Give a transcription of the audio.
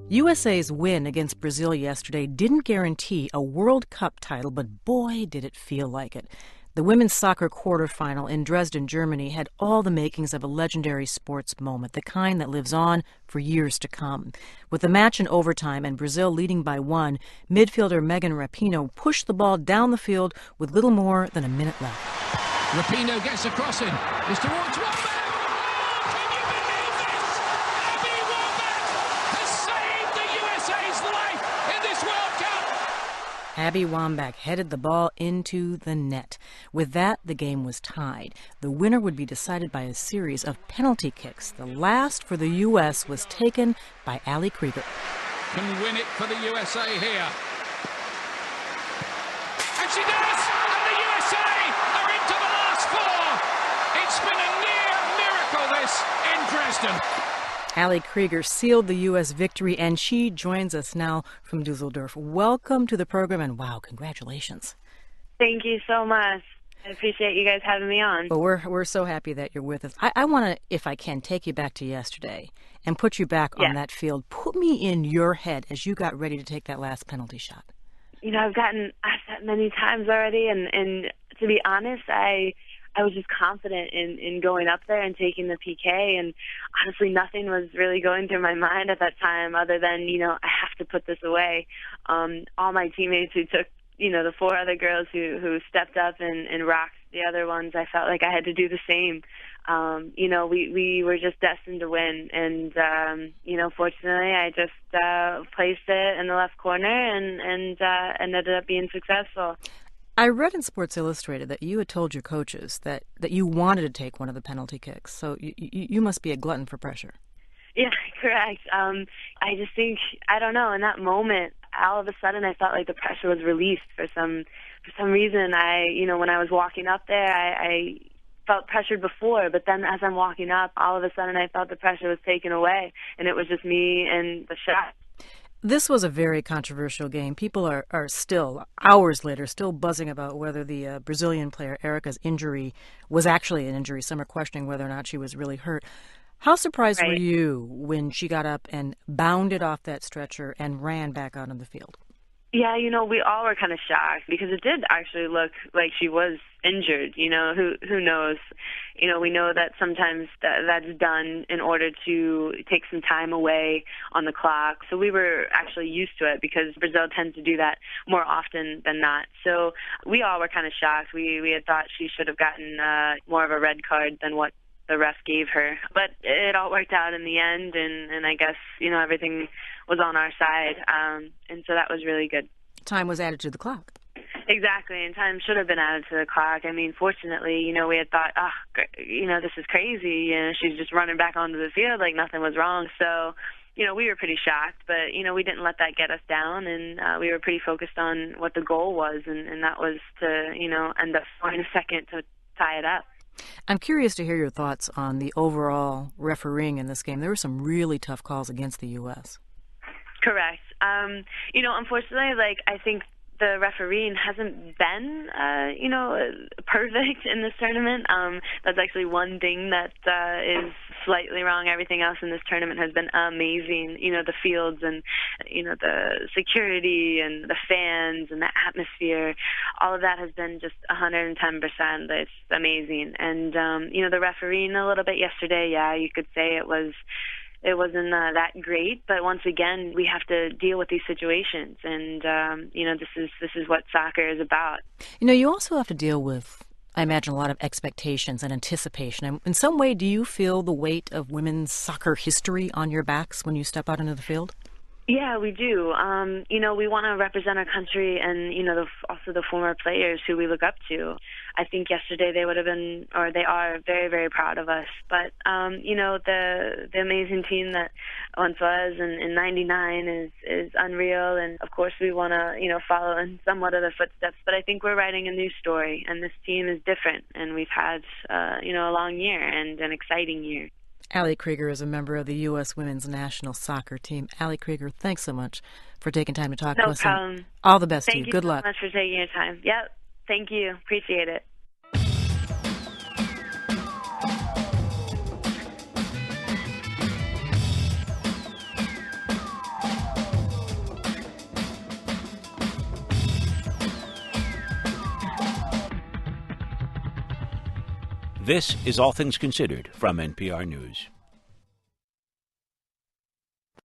USA's win against Brazil yesterday didn't guarantee a World Cup title, but boy, did it feel like it. The women's soccer quarterfinal in Dresden, Germany had all the makings of a legendary sports moment, the kind that lives on for years to come. With the match in overtime and Brazil leading by 1, midfielder Megan Rapinoe pushed the ball down the field with little more than a minute left. Rapinoe gets a crossing. It's towards Wombat. Can you believe this? Abby Wombat has saved the USA's life in this World Cup. Abby Wambach headed the ball into the net. With that, the game was tied. The winner would be decided by a series of penalty kicks. The last for the U.S. was taken by Allie Krieger. Can win it for the USA here. And she does! And the USA are into the last four! It's been a near miracle, this, in Dresden. Allie Krieger sealed the U.S. victory, and she joins us now from Dusseldorf. Welcome to the program, and wow, congratulations. Thank you so much. I appreciate you guys having me on. Well, we're so happy that you're with us. I want to, if I can, take you back to yesterday and put you back on that field. Put me in your head as you got ready to take that last penalty shot. You know, I've gotten asked that many times already, and to be honest, I was just confident in going up there and taking the PK, and honestly, nothing was really going through my mind at that time other than, you know, I have to put this away. All my teammates who took, you know, the 4 other girls who stepped up and rocked the other ones, I felt like I had to do the same. You know, we were just destined to win, and you know, fortunately, I just placed it in the left corner and ended up being successful. I read in Sports Illustrated that you had told your coaches that you wanted to take one of the penalty kicks, so you must be a glutton for pressure. Yeah, correct. I just think, I don't know, in that moment, all of a sudden I felt like the pressure was released for some reason. You know, when I was walking up there, I felt pressured before, but then as I'm walking up, all of a sudden I felt the pressure was taken away, and it was just me and the shot. This was a very controversial game. People are still, hours later, still buzzing about whether the Brazilian player Erica's injury was actually an injury. Some are questioning whether or not she was really hurt. How surprised were you when she got up and bounded off that stretcher and ran back out on the field? Yeah, you know, we all were kind of shocked because it did actually look like she was injured. You know, who knows? You know, we know that sometimes that's done in order to take some time away on the clock. So we were actually used to it because Brazil tends to do that more often than not. So we all were kind of shocked. We had thought she should have gotten more of a red card than what the ref gave her. But it all worked out in the end, and I guess, you know, everything was on our side, and so that was really good. Time was added to the clock. Exactly, and time should have been added to the clock. I mean, fortunately, you know, we had thought, you know, this is crazy. You know, she's just running back onto the field like nothing was wrong. So, you know, we were pretty shocked, but, you know, we didn't let that get us down, and we were pretty focused on what the goal was, and that was to, you know, end up scoring a second to tie it up. I'm curious to hear your thoughts on the overall refereeing in this game. There were some really tough calls against the U.S. Correct. You know, unfortunately, like, I think the refereeing hasn't been, you know, perfect in this tournament. That's actually one thing that is slightly wrong. Everything else in this tournament has been amazing. You know, the fields and, you know, the security and the fans and the atmosphere, all of that has been just 110%. It's amazing. And, you know, the refereeing a little bit yesterday, yeah, you could say it wasn't that great, but once again, we have to deal with these situations, and you know, this is what soccer is about. You know, you also have to deal with, I imagine, a lot of expectations and anticipation. And in some way, do you feel the weight of women's soccer history on your backs when you step out into the field? Yeah, we do. You know, we want to represent our country, and, you know, also the former players who we look up to. I think yesterday they would have been, or they are, very, very proud of us. But, you know, the amazing team that once was in '99 is unreal, and of course we want to, you know, follow in somewhat of their footsteps. But I think we're writing a new story, and this team is different, and we've had, you know, a long year and an exciting year. Allie Krieger is a member of the U.S. women's national soccer team. Allie Krieger, thanks so much for taking time to talk to us. No problem. All the best to you. Good luck. Thank you so much for taking your time. Yep. Thank you. Appreciate it. This is All Things Considered from NPR News.